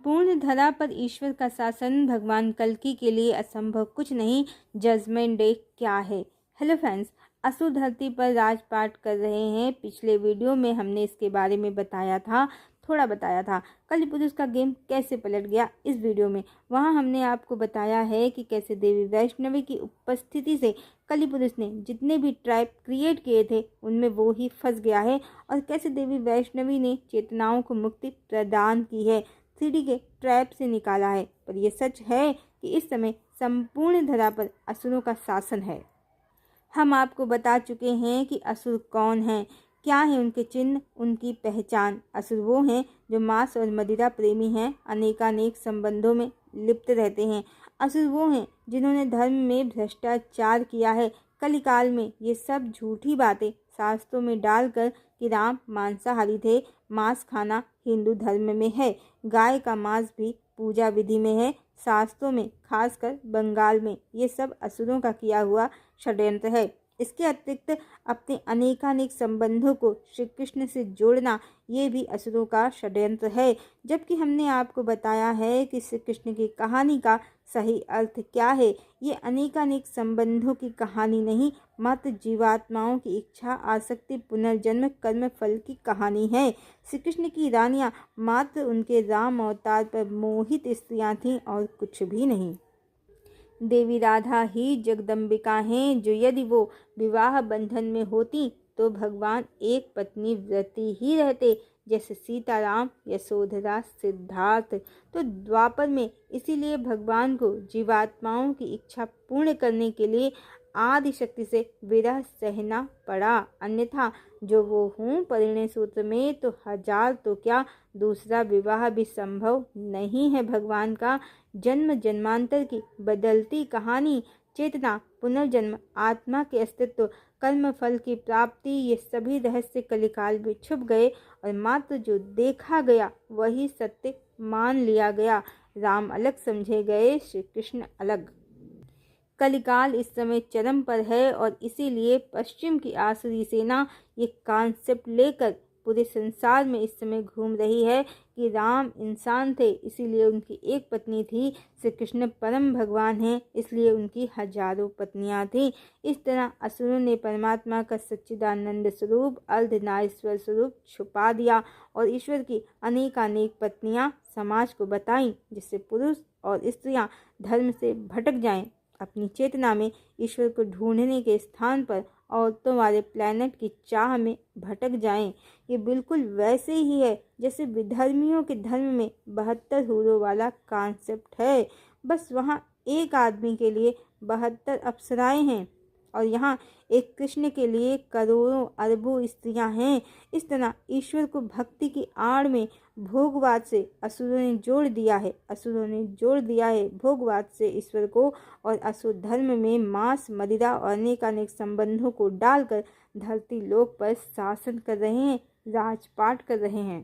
संपूर्ण धरा पर ईश्वर का शासन भगवान कल्कि के लिए असंभव कुछ नहीं। जजमेंट डे क्या है? हेलो फ्रेंड्स, असुर धरती पर राजपाट कर रहे हैं। पिछले वीडियो में हमने इसके बारे में थोड़ा बताया था। कलिपुरुष का गेम कैसे पलट गया। इस वीडियो में वहां हमने आपको बताया है कि कैसे देवी वैष्णवी की उपस्थिति से कलिपुरुष ने जितने भी ट्राइब क्रिएट किए थे उनमें वो ही फंस गया है, और कैसे देवी वैष्णवी ने चेतनाओं को मुक्ति प्रदान की है, 3D के ट्रैप से निकाला है। पर यह सच है कि इस समय संपूर्ण धरा पर असुरों का शासन है। हम आपको बता चुके हैं कि असुर कौन हैं, क्या है उनके चिन्ह, उनकी पहचान। असुर वो हैं जो मांस और मदिरा प्रेमी हैं, अनेकानेक संबंधों में लिप्त रहते हैं। असुर वो हैं जिन्होंने धर्म में भ्रष्टाचार किया है। कलिकाल में ये सब झूठी बातें शास्त्रों में डालकर कि राम मांसाहारी थे। मांस खाना हिंदू धर्म में है, गाय का मांस भी पूजा विधि में है, शास्त्रों में, खासकर बंगाल में। ये सब असुरों का किया हुआ षड्यंत्र है। इसके अतिरिक्त अपने अनेकानेक संबंधों को श्री कृष्ण से जोड़ना, ये भी असुरों का षड्यंत्र है। जबकि हमने आपको बताया है कि श्री कृष्ण की कहानी का सही अर्थ क्या है। ये अनेकानेक संबंधों की कहानी नहीं, मात्र जीवात्माओं की इच्छा, आसक्ति, पुनर्जन्म, कर्म फल की कहानी है। श्री कृष्ण की रानियां मात्र उनके राम अवतार पर मोहित स्त्रियां थीं और कुछ भी नहीं। देवी राधा ही जगदम्बिका हैं, जो यदि वो विवाह बंधन में होती तो भगवान एक पत्नी व्रती ही रहते, जैसे सीताराम, यशोधरा, सिद्धार्थ। तो द्वापर में इसीलिए भगवान को जीवात्माओं की इच्छा पूर्ण करने के लिए आदि शक्ति से विरह सहना पड़ा। अन्यथा जो वो हूँ परिणय सूत्र में तो हजार तो क्या दूसरा विवाह भी संभव नहीं है। भगवान का जन्म, जन्मांतर की बदलती कहानी, चेतना, पुनर्जन्म, आत्मा के अस्तित्व, कर्म फल की प्राप्ति, ये सभी रहस्य कलिकाल में छुप गए और मात्र जो देखा गया वही सत्य मान लिया गया। राम अलग समझे गए, श्री कृष्ण अलग। कलिकाल इस समय चरम पर है और इसीलिए पश्चिम की आसुरी सेना ये कॉन्सेप्ट लेकर पूरे संसार में इस समय घूम रही है कि राम इंसान थे, इसीलिए उनकी एक पत्नी थी। श्री कृष्ण परम भगवान हैं, इसलिए उनकी हजारों पत्नियां थीं। इस तरह असुरों ने परमात्मा का सच्चिदानंद स्वरूप, अर्धनारीश्वर स्वरूप छुपा दिया और ईश्वर की अनेकानेक पत्नियां समाज को बताईं, जिससे पुरुष और स्त्रियां धर्म से भटक जाएं। अपनी चेतना में ईश्वर को ढूंढने के स्थान पर औरतों वाले प्लैनेट की चाह में भटक जाएं। ये बिल्कुल वैसे ही है जैसे विधर्मियों के धर्म में 72 हूरों वाला कॉन्सेप्ट है। बस वहाँ एक आदमी के लिए 72 अप्सराएं हैं और यहाँ एक कृष्ण के लिए करोड़ों अरबों स्त्रियां हैं। इस तरह ईश्वर को भक्ति की आड़ में भोगवाद से असुरों ने जोड़ दिया है भोगवाद से ईश्वर को, और असुर धर्म में मांस, मदिरा और अनेकानेक संबंधों को डालकर धरती लोक पर शासन कर रहे हैं, राजपाट कर रहे हैं।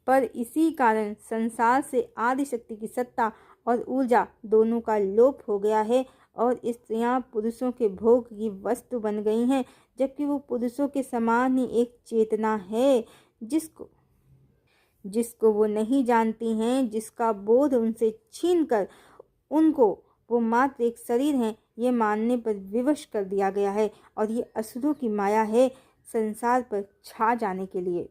पर इसी कारण संसार से आदिशक्ति की सत्ता और ऊर्जा दोनों का लोप हो गया है और स्त्रियां पुरुषों के भोग की वस्तु बन गई हैं, जबकि वो पुरुषों के समान ही एक चेतना है जिसको वो नहीं जानती हैं, जिसका बोध उनसे छीनकर उनको वो मात्र एक शरीर हैं ये मानने पर विवश कर दिया गया है। और ये असुरों की माया है संसार पर छा जाने के लिए।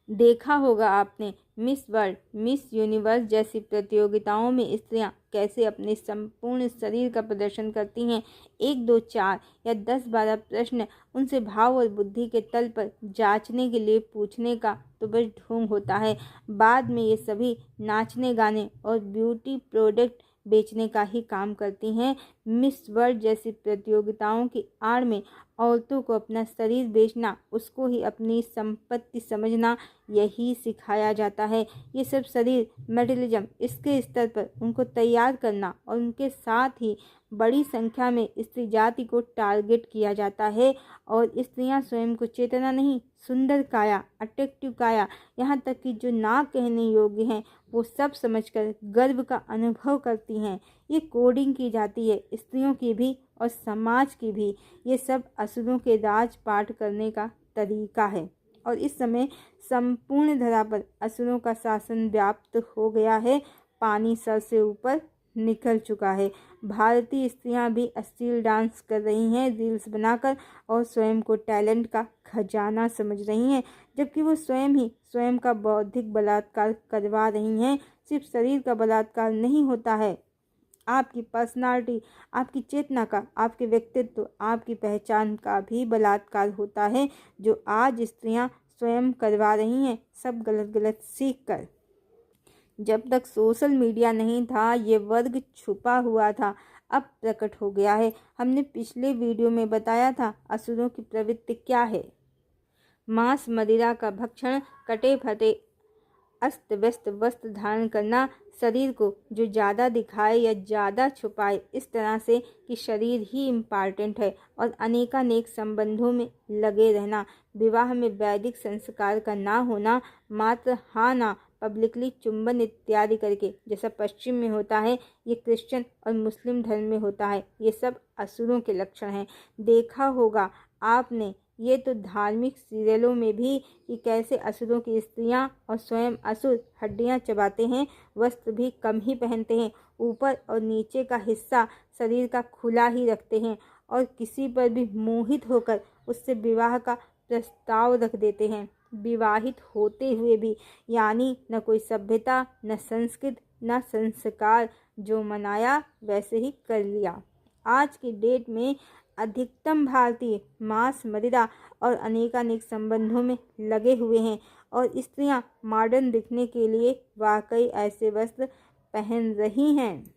देखा होगा आपने मिस वर्ल्ड, मिस यूनिवर्स जैसी प्रतियोगिताओं में स्त्रियां कैसे अपने संपूर्ण शरीर का प्रदर्शन करती हैं। 1, 2, 4 या 10, 12 प्रश्न उनसे भाव और बुद्धि के तल पर जांचने के लिए पूछने का तो बस ढोंग होता है। बाद में ये सभी नाचने, गाने और ब्यूटी प्रोडक्ट बेचने का ही काम करती हैं। मिस वर्ल्ड जैसी प्रतियोगिताओं की आड़ में औरतों को अपना शरीर बेचना, उसको ही अपनी संपत्ति समझना, यही सिखाया जाता है। ये सब शरीर मेटलिज्म, इसके स्तर पर उनको तैयार करना और उनके साथ ही बड़ी संख्या में स्त्री जाति को टारगेट किया जाता है। और स्त्रियां स्वयं को चेतना नहीं, सुंदर काया, अट्रैक्टिव काया, यहाँ तक कि जो ना कहने योग्य हैं वो सब समझकर गर्व का अनुभव करती हैं। ये कोडिंग की जाती है स्त्रियों की भी और समाज की भी। ये सब असुरों के राजपाट करने का तरीका है। और इस समय संपूर्ण धरा पर असुरों का शासन व्याप्त हो गया है। पानी सर से ऊपर निकल चुका है। भारतीय स्त्रियां भी अश्लील डांस कर रही हैं रील्स बनाकर और स्वयं को टैलेंट का खजाना समझ रही हैं, जबकि वो स्वयं ही स्वयं का बौद्धिक बलात्कार करवा रही हैं। सिर्फ शरीर का बलात्कार नहीं होता है, आपकी पर्सनालिटी, आपकी चेतना का, आपके व्यक्तित्व, आपकी पहचान का भी बलात्कार होता है, जो आज स्त्रियां स्वयं करवा रही हैं, सब गलत गलत सीख कर। जब तक सोशल मीडिया नहीं था ये वर्ग छुपा हुआ था, अब प्रकट हो गया है। हमने पिछले वीडियो में बताया था असुरों की प्रवृत्ति क्या है। मांस मदिरा का भक्षण, कटे फटे अस्त व्यस्त वस्त्र धारण करना, शरीर को जो ज़्यादा दिखाए या ज़्यादा छुपाए इस तरह से कि शरीर ही इम्पॉर्टेंट है, और अनेकानेक संबंधों में लगे रहना, विवाह में वैदिक संस्कार का ना होना, मात्र हाँ ना, पब्लिकली चुंबन इत्यादि करके, जैसा पश्चिम में होता है ये क्रिश्चियन और मुस्लिम धर्म में होता है, ये सब असुरों के लक्षण हैं। देखा होगा आपने ये तो धार्मिक सीरियलों में भी कि कैसे असुरों की स्त्रियां और स्वयं असुर हड्डियां चबाते हैं, वस्त्र भी कम ही पहनते हैं, ऊपर और नीचे का हिस्सा शरीर का खुला ही रखते हैं, और किसी पर भी मोहित होकर उससे विवाह का प्रस्ताव रख देते हैं, विवाहित होते हुए भी। यानी न कोई सभ्यता, न संस्कृत, न संस्कार, जो मनाया वैसे ही कर लिया। आज की डेट में अधिकतम भारतीय मांस मदिरा और अनेकानेक संबंधों में लगे हुए हैं, और स्त्रियां मॉडर्न दिखने के लिए वाकई ऐसे वस्त्र पहन रही हैं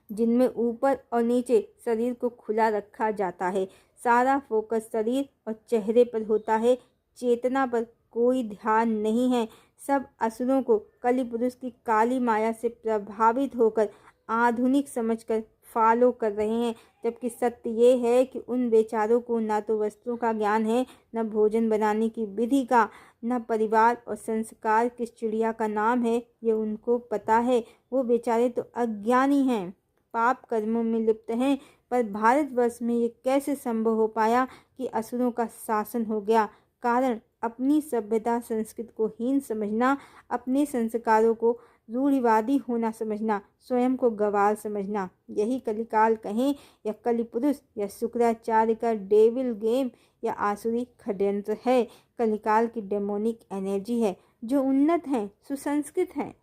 जिनमें ऊपर और नीचे शरीर को खुला रखा जाता है। सारा फोकस शरीर और चेहरे पर होता है, चेतना पर कोई ध्यान नहीं है। सब असुरों को कलि पुरुष की काली माया से प्रभावित होकर आधुनिक समझकर फॉलो कर रहे हैं, जबकि सत्य ये है कि उन बेचारों को ना तो वस्त्रों का ज्ञान है, न भोजन बनाने की विधि का, न परिवार और संस्कार किस चिड़िया का नाम है ये उनको पता है। वो बेचारे तो अज्ञानी हैं, पाप कर्मों में लिप्त हैं। पर भारतवर्ष में ये कैसे संभव हो पाया कि असुरों का शासन हो गया? कारण अपनी सभ्यता संस्कृति को हीन समझना, अपने संस्कारों को रूढ़िवादी होना समझना, स्वयं को गवार समझना। यही कलिकाल कहें या कलि पुरुष या शुक्राचार्य का डेविल गेम या आसुरी षड्यंत्र है। कलिकाल की डेमोनिक एनर्जी है, जो उन्नत हैं, सुसंस्कृत हैं,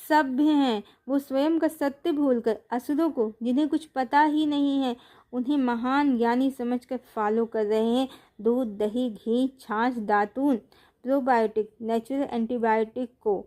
सभ्य हैं। वो स्वयं का सत्य भूलकर असुरों को, जिन्हें कुछ पता ही नहीं है, उन्हें महान ज्ञानी समझकर फॉलो कर रहे हैं। दूध, दही, घी, छाछ, दातून, प्रोबायोटिक, नेचुरल एंटीबायोटिक को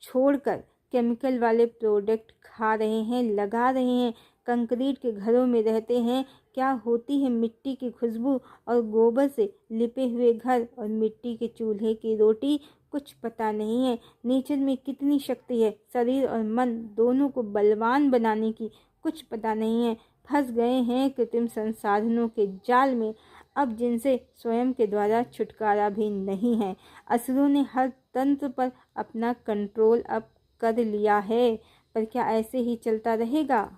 छोड़कर केमिकल वाले प्रोडक्ट खा रहे हैं, लगा रहे हैं। कंक्रीट के घरों में रहते हैं, क्या होती है मिट्टी की खुशबू और गोबर से लिपे हुए घर और मिट्टी के चूल्हे की रोटी, कुछ पता नहीं है। नेचर में कितनी शक्ति है, शरीर और मन दोनों को बलवान बनाने की, कुछ पता नहीं है। फंस गए हैं कृत्रिम संसाधनों के जाल में, अब जिनसे स्वयं के द्वारा छुटकारा भी नहीं है। असुरों ने हर तंत्र पर अपना कंट्रोल अब कर लिया है, पर क्या ऐसे ही चलता रहेगा?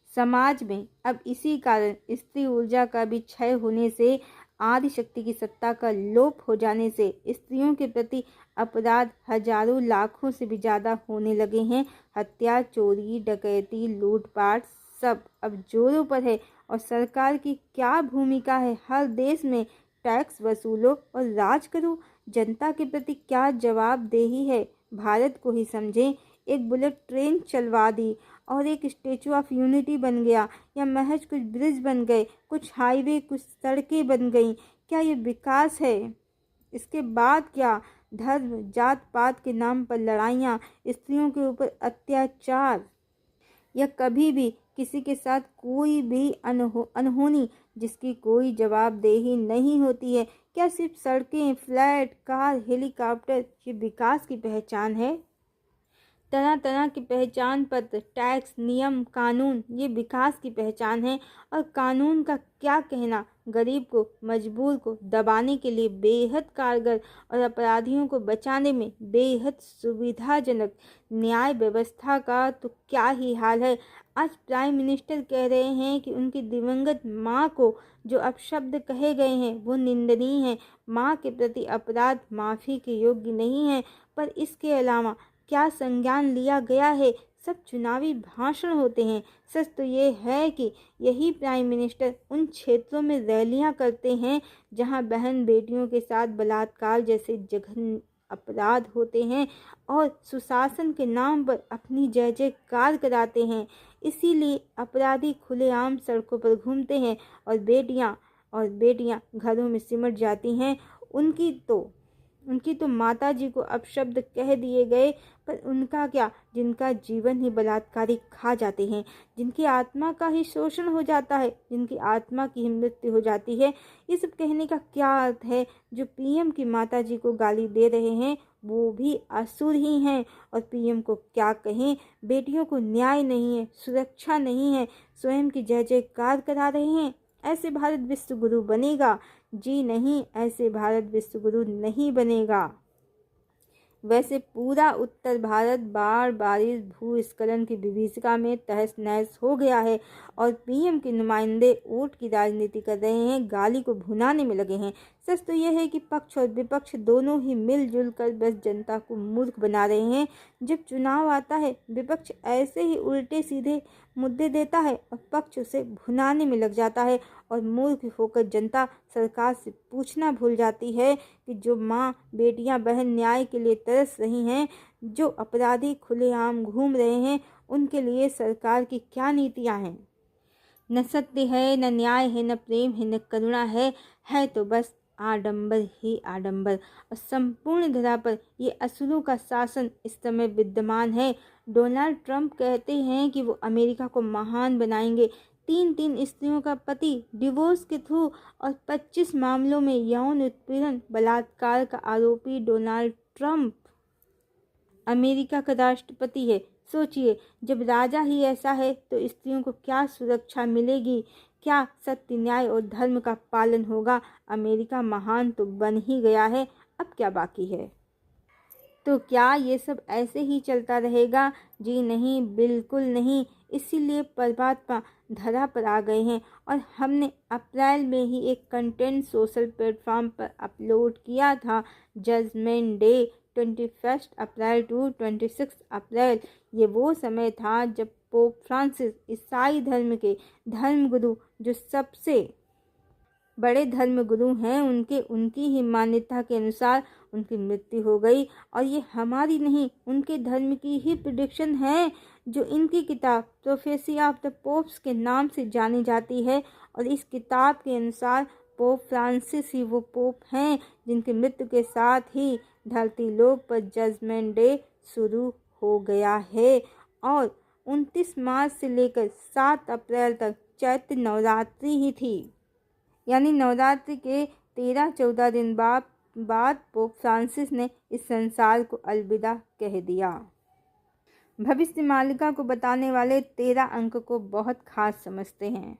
समाज में अब इसी कारण स्त्री ऊर्जा का भी क्षय होने से, आदि शक्ति की सत्ता का लोप हो जाने से स्त्रियों के प्रति अपराध हजारों लाखों से भी ज़्यादा होने लगे हैं। हत्या, चोरी, डकैती, लूटपाट सब अब जोरों पर है। और सरकार की क्या भूमिका है? हर देश में टैक्स वसूलो और राज करो। जनता के प्रति क्या जवाबदेही है? भारत को ही समझें, एक बुलेट ट्रेन चलवा दी और एक स्टेचू ऑफ यूनिटी बन गया, या महज कुछ ब्रिज बन गए, कुछ हाईवे, कुछ सड़कें बन गईं, क्या ये विकास है? इसके बाद क्या? धर्म, जात पात के नाम पर लड़ाइयाँ, स्त्रियों के ऊपर अत्याचार, या कभी भी किसी के साथ कोई भी अनहोनी जिसकी कोई जवाबदेही नहीं होती है? क्या सिर्फ सड़कें, फ्लैट, कार, हेलीकॉप्टर ये विकास की पहचान है? तरह तरह के पहचान पत्र, टैक्स, नियम, कानून, ये विकास की पहचान है। और कानून का क्या कहना, गरीब को, मजबूर को दबाने के लिए बेहद कारगर और अपराधियों को बचाने में बेहद सुविधाजनक। न्याय व्यवस्था का तो क्या ही हाल है। आज प्राइम मिनिस्टर कह रहे हैं कि उनकी दिवंगत माँ को जो अपशब्द कहे गए हैं वो निंदनीय है। माँ के प्रति अपराध माफ़ी के योग्य नहीं है। पर इसके अलावा क्या संज्ञान लिया गया है? सब चुनावी भाषण होते हैं। सच तो ये है कि यही प्राइम मिनिस्टर उन क्षेत्रों में रैलियां करते हैं जहां बहन बेटियों के साथ बलात्कार जैसे जघन्य अपराध होते हैं और सुशासन के नाम पर अपनी जय जयकार कराते हैं। इसीलिए अपराधी खुलेआम सड़कों पर घूमते हैं और बेटियां घरों में सिमट जाती हैं। उनकी तो माता जी को अपशब्द कह दिए गए, पर उनका क्या, जिनका जीवन ही बलात्कारी खा जाते हैं, जिनकी आत्मा का ही शोषण हो जाता है, जिनकी आत्मा की ही मृत्यु हो जाती है। ये सब कहने का क्या अर्थ है? जो पीएम की माता जी को गाली दे रहे हैं वो भी असुर ही हैं। और पीएम को क्या कहें, बेटियों को न्याय नहीं है, सुरक्षा नहीं है, स्वयं की जय जयकार करा रहे हैं। ऐसे भारत विश्व गुरु बनेगा? जी नहीं, ऐसे भारत विश्व गुरु नहीं बनेगा। वैसे पूरा उत्तर भारत बाढ़, बारिश, भूस्खलन की विभीषिका में तहस नहस हो गया है और पीएम के नुमाइंदे वोट की राजनीति कर रहे हैं, गाली को भुनाने में लगे हैं। सच तो यह है कि पक्ष और विपक्ष दोनों ही मिलजुल कर बस जनता को मूर्ख बना रहे हैं। जब चुनाव आता है विपक्ष ऐसे ही उल्टे सीधे मुद्दे देता है और पक्ष उसे भुनाने में लग जाता है और मूर्ख होकर जनता सरकार से पूछना भूल जाती है कि जो माँ, बेटियां, बहन न्याय के लिए तरस रही हैं, जो अपराधी खुलेआम घूम रहे हैं, उनके लिए सरकार की क्या नीतियां हैं। न सत्य है, न न्याय है, न प्रेम है, न करुणा है तो बस आडंबर ही आडंबर। और संपूर्ण धरा पर ये असुरों का शासन इस समय विद्यमान है। डोनाल्ड ट्रंप कहते हैं कि वो अमेरिका को महान बनाएंगे। 3 स्त्रियों का पति, डिवोर्स के थ्रू और 25 मामलों में यौन उत्पीड़न, बलात्कार का आरोपी डोनाल्ड ट्रंप अमेरिका का राष्ट्रपति है। सोचिए, जब राजा ही ऐसा है तो स्त्रियों को क्या सुरक्षा मिलेगी? क्या सत्य, न्याय और धर्म का पालन होगा? अमेरिका महान तो बन ही गया है, अब क्या बाकी है? तो क्या ये सब ऐसे ही चलता रहेगा? जी नहीं, बिल्कुल नहीं। इसीलिए परमात्मा धरा पर आ गए हैं और हमने अप्रैल में ही एक कंटेंट सोशल प्लेटफॉर्म पर अपलोड किया था, जजमेंट डे 21 अप्रैल टू 26 अप्रैल। ये वो समय था जब पोप फ्रांसिस, ईसाई धर्म के धर्मगुरु, जो सबसे बड़े धर्मगुरु हैं, उनकी ही मान्यता के अनुसार उनकी मृत्यु हो गई। और ये हमारी नहीं, उनके धर्म की ही प्रेडिक्शन है, जो इनकी किताब प्रोफेसी ऑफ द पोप्स के नाम से जानी जाती है। और इस किताब के अनुसार पोप फ्रांसिस ही वो पोप हैं जिनकी मृत्यु के साथ ही धरती लोक पर जजमेंट डे शुरू हो गया है। और 29 मार्च से लेकर 7 अप्रैल तक चैत्र नवरात्रि ही थी। यानी नवरात्रि के 13-14 दिन बाद पोप फ्रांसिस ने इस संसार को अलविदा कह दिया। भविष्य मालिका को बताने वाले 13 अंक को बहुत खास समझते हैं।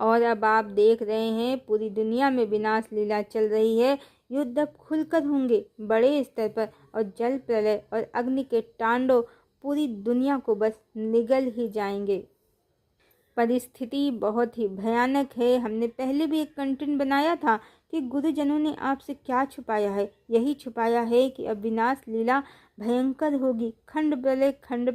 और अब आप देख रहे हैं पूरी दुनिया में विनाश लीला चल रही है। युद्ध अब खुलकर होंगे बड़े स्तर पर, और जल प्रलय और अग्नि के तांडव पूरी दुनिया को बस निगल ही जाएंगे। परिस्थिति बहुत ही भयानक है। हमने पहले भी एक कंटेंट बनाया था कि गुरुजनों ने आपसे क्या छुपाया है। यही छुपाया है कि अब विनाश लीला भयंकर होगी। खंड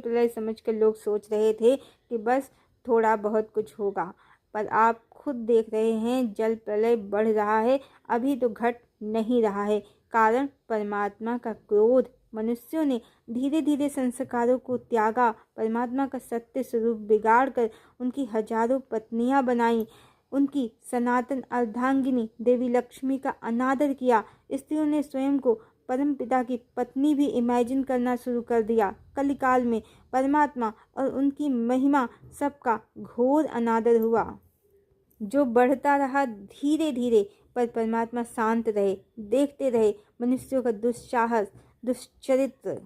प्रलय समझकर लोग सोच रहे थे कि बस थोड़ा बहुत कुछ होगा, पर आप खुद देख रहे हैं जल प्रलय बढ़ रहा है, अभी तो घट नहीं रहा है। कारण परमात्मा का क्रोध। मनुष्यों ने धीरे धीरे संस्कारों को त्यागा, परमात्मा का सत्य स्वरूप बिगाड़ कर उनकी हजारों पत्नियां बनाई, उनकी सनातन अर्धांगिनी देवी लक्ष्मी का अनादर किया। स्त्रियों ने स्वयं को परमपिता की पत्नी भी इमेजिन करना शुरू कर दिया। कलिकाल में परमात्मा और उनकी महिमा सबका घोर अनादर हुआ, जो बढ़ता रहा धीरे धीरे। पर परमात्मा शांत रहे, देखते रहे मनुष्यों का दुस्साहस, दुश्चरित्र,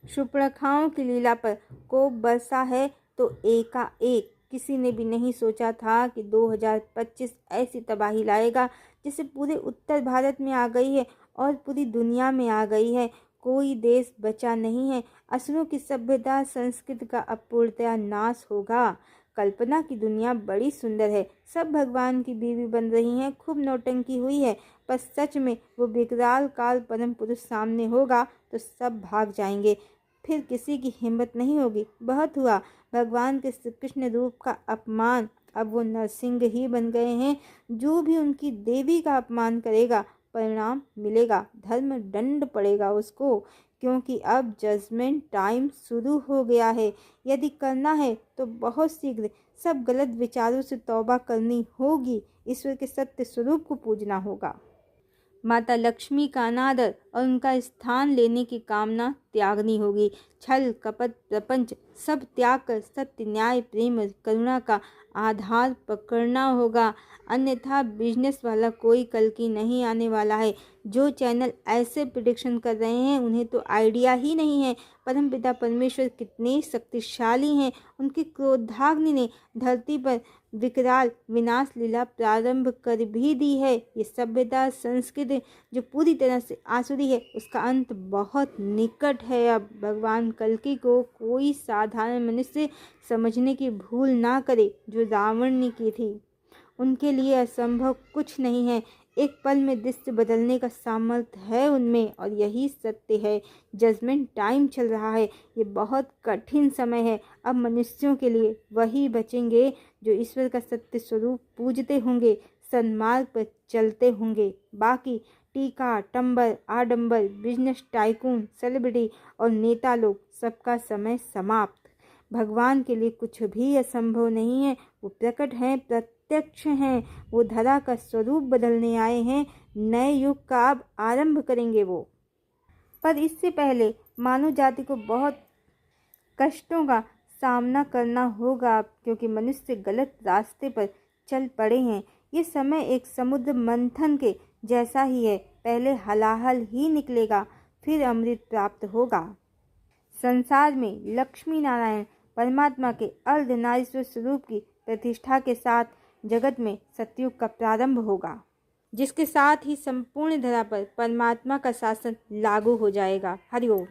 शूर्पणखाओं की लीला पर कोप बरसा है तो एकाएक किसी ने भी नहीं सोचा था कि 2025 ऐसी तबाही लाएगा जिसे पूरे उत्तर भारत में आ गई है और पूरी दुनिया में आ गई है। कोई देश बचा नहीं है। असुरों की सभ्यता संस्कृति का अपूर्णतया नाश होगा। कल्पना की दुनिया बड़ी सुंदर है, सब भगवान की बीवी बन रही हैं, खूब नौटंकी हुई है, पर सच में वो विकराल काल परम पुरुष सामने होगा तो सब भाग जाएंगे, फिर किसी की हिम्मत नहीं होगी। बहुत हुआ भगवान के श्री कृष्ण रूप का अपमान, अब वो नरसिंह ही बन गए हैं। जो भी उनकी देवी का अपमान करेगा परिणाम मिलेगा, धर्म दंड पड़ेगा उसको, क्योंकि अब जजमेंट टाइम शुरू हो गया है। यदि करना है तो बहुत शीघ्र सब गलत विचारों से तौबा करनी होगी, ईश्वर के सत्य स्वरूप को पूजना होगा। माता लक्ष्मी का अनादर और उनका स्थान लेने की कामना त्यागनी होगी। छल कपट प्रपंच सब त्याग कर सत्य न्याय प्रेम करुणा का आधार पकड़ना होगा, अन्यथा बिजनेस वाला कोई कल की नहीं आने वाला है। जो चैनल ऐसे प्रिडिक्शन कर रहे हैं उन्हें तो आइडिया ही नहीं है परमपिता परमेश्वर कितने शक्तिशाली हैं। उनकी क्रोधाग्नि ने धरती पर विकराल विनाश लीला प्रारंभ कर भी दी है। ये सभ्यता संस्कृति जो पूरी तरह से आसुरी है उसका अंत बहुत निकट है। अब भगवान कल्कि को कोई साधारण मनुष्य समझने की भूल ना करे। जो रावण ने की थी उनके लिए असंभव कुछ नहीं है। एक पल में दृश्य बदलने का सामर्थ्य है उनमें, और यही सत्य है। जजमेंट टाइम चल रहा है, ये बहुत कठिन समय है। अब मनुष्यों के लिए वही बचेंगे जो ईश्वर का सत्य स्वरूप पूजते होंगे, सन्मार्ग पर चलते होंगे। बाकी टीका टंबर आडंबर बिजनेस टाइकून सेलिब्रिटी और नेता लोग सबका समय समाप्त। भगवान के लिए कुछ भी असंभव नहीं है। वो प्रकट हैं, प्रत्यक्ष हैं, वो धरा का स्वरूप बदलने आए हैं। नए युग का अब आरंभ करेंगे वो। पर इससे पहले मानव जाति को बहुत कष्टों का सामना करना होगा, क्योंकि मनुष्य गलत रास्ते पर चल पड़े हैं। ये समय एक समुद्र मंथन के जैसा ही है, पहले हलाहल ही निकलेगा, फिर अमृत प्राप्त होगा। संसार में लक्ष्मी नारायण परमात्मा के अर्धनारीश्वर स्वरूप की प्रतिष्ठा के साथ जगत में सतयुग का प्रारंभ होगा, जिसके साथ ही संपूर्ण धरा पर परमात्मा का शासन लागू हो जाएगा। हरि ओम।